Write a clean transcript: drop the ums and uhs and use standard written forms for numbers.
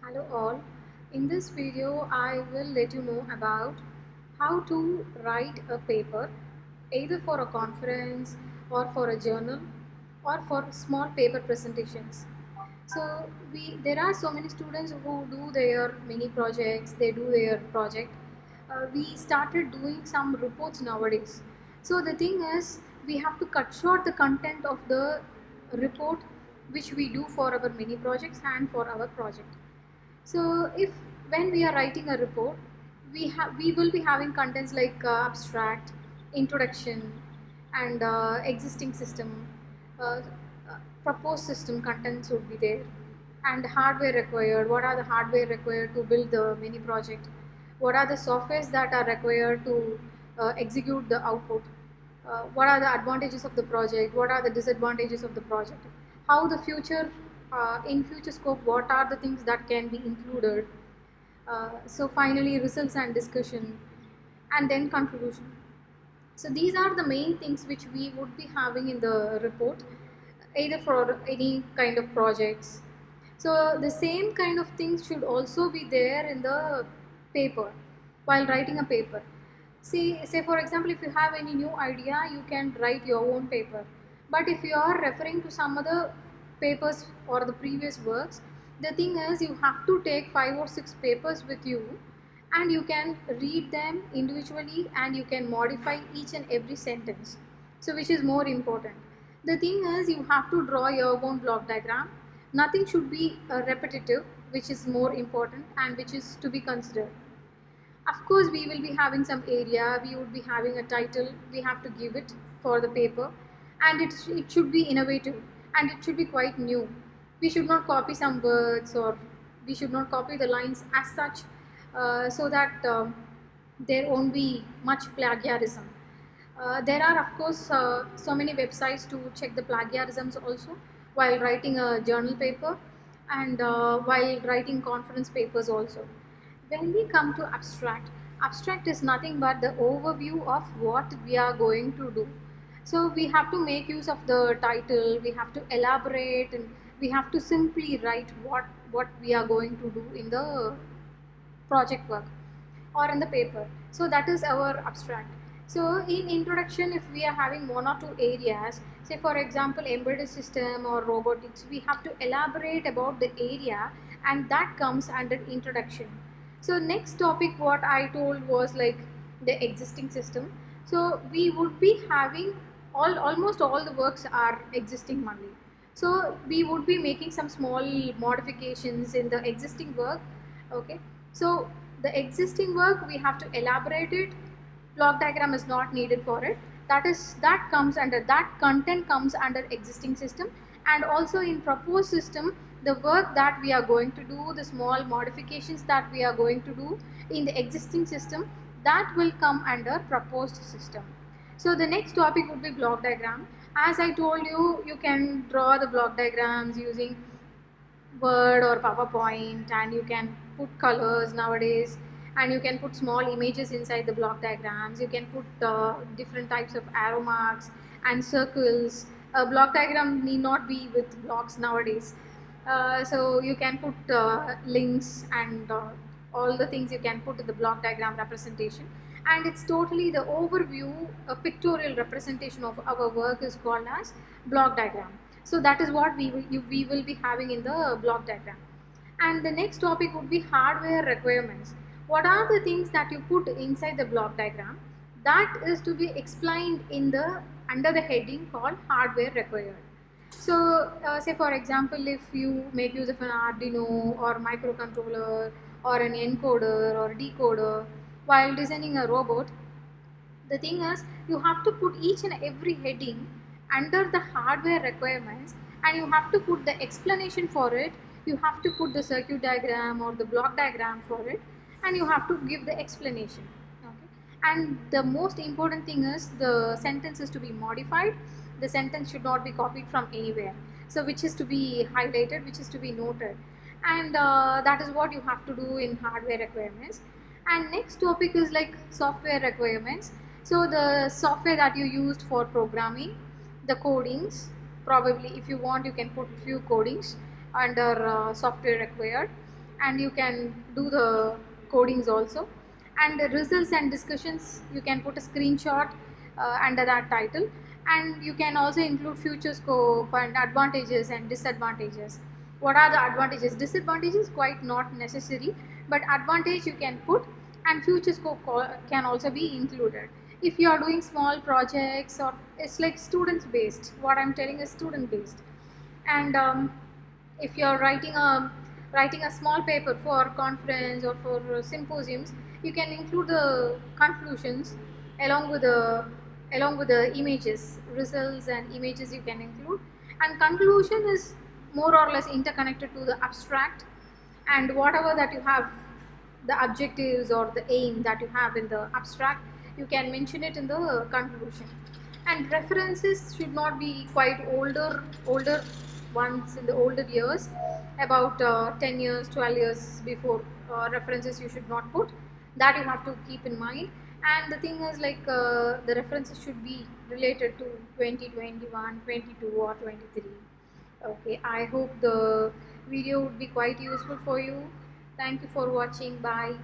Hello all. In this video I will let you know about how to write a paper either for a conference or for a journal or for small paper presentations. So there are so many students who do their mini projects, they do their project. We started doing some reports nowadays. So the thing is we have to cut short the content of the report which we do for our mini projects and for our project. So if when we are writing a report, we will be having contents like abstract, introduction, and existing system, uh, proposed system contents would be there, and hardware required. What are the hardware required to build the mini project? What are the softwares that are required to execute the output? What are the advantages of the project? What are the disadvantages of the project? How the future in future scope, what are the things that can be included? So finally results and discussion, and then conclusion. So these are the main things which we would be having in the report, either for any kind of projects. So the same kind of things should also be there in the paper while writing a paper. See, say for example, if you have any new idea, you can write your own paper. But if you are referring to some other papers or the previous works, the thing is you have to take 5 or 6 papers with you, and you can read them individually and you can modify each and every sentence. So which is more important? The thing is you have to draw your own block diagram. Nothing should be repetitive, which is more important and which is to be considered. Of course, we will be having some area, we would be having a title, we have to give it for the paper, and it should be innovative and it should be quite new. We should not copy some words, or we should not copy the lines as such, so that there won't be much plagiarism. There are, of course, so many websites to check the plagiarisms also while writing a journal paper, and while writing conference papers also. When we come to abstract, abstract is nothing but the overview of what we are going to do. So we have to make use of the title, we have to elaborate, and we have to simply write what we are going to do in the project work or in the paper. So that is our abstract. So in introduction, if we are having 1 or 2 areas, say for example embedded system or robotics, we have to elaborate about the area, and that comes under introduction. So next topic what I told was like the existing system. So we would be having almost all the works are existing only. So we would be making some small modifications in the existing work. Okay, so the existing work we have to elaborate it. Block diagram is not needed for it. That comes under, that content comes under existing system. And also in proposed system, the work that we are going to do, the small modifications that we are going to do in the existing system, that will come under proposed system. So the next topic would be block diagram. As I told you, you can draw the block diagrams using Word or PowerPoint, and you can put colors nowadays, and you can put small images inside the block diagrams. You can put different types of arrow marks and circles. A block diagram need not be with blocks nowadays. So you can put links and all the things you can put in the block diagram representation, and it's totally the overview, a pictorial representation of our work is called as block diagram. So that is what we will be having in the block diagram. And the next topic would be hardware requirements. What are the things that you put inside the block diagram? That is to be explained in the under the heading called hardware required. So say for example, if you make use of an Arduino or microcontroller or an encoder or decoder while designing a robot, the thing is you have to put each and every heading under the hardware requirements, and you have to put the explanation for it. You have to put the circuit diagram or the block diagram for it, and you have to give the explanation. Okay, and the most important thing is the sentence is to be modified. The sentence should not be copied from anywhere, so which is to be highlighted, which is to be noted, and that is what you have to do in hardware requirements. And next topic is like software requirements. So the software that you used for programming, the codings, probably if you want you can put few codings under software required. and you can do the codings also. And the results and discussions, you can put a screenshot under that title, and you can also include future scope and advantages and disadvantages. What are the advantages? Disadvantages quite not necessary, but advantage you can put, and future scope can also be included. If you are doing small projects, or it's like students based, what I'm telling is student based. And if you are writing a small paper for conference or for symposiums, you can include the conclusions along with the images, results and images you can include. And conclusion is more or less interconnected to the abstract, and whatever that you have, the objectives or the aim that you have in the abstract, you can mention it in the conclusion. And references should not be quite older ones in the older years, about 10 years, 12 years before. References you should not put, that you have to keep in mind. And the thing is like the references should be related to 2021, 22 or 23. Okay, I hope the video would be quite useful for you. Thank you for watching. Bye.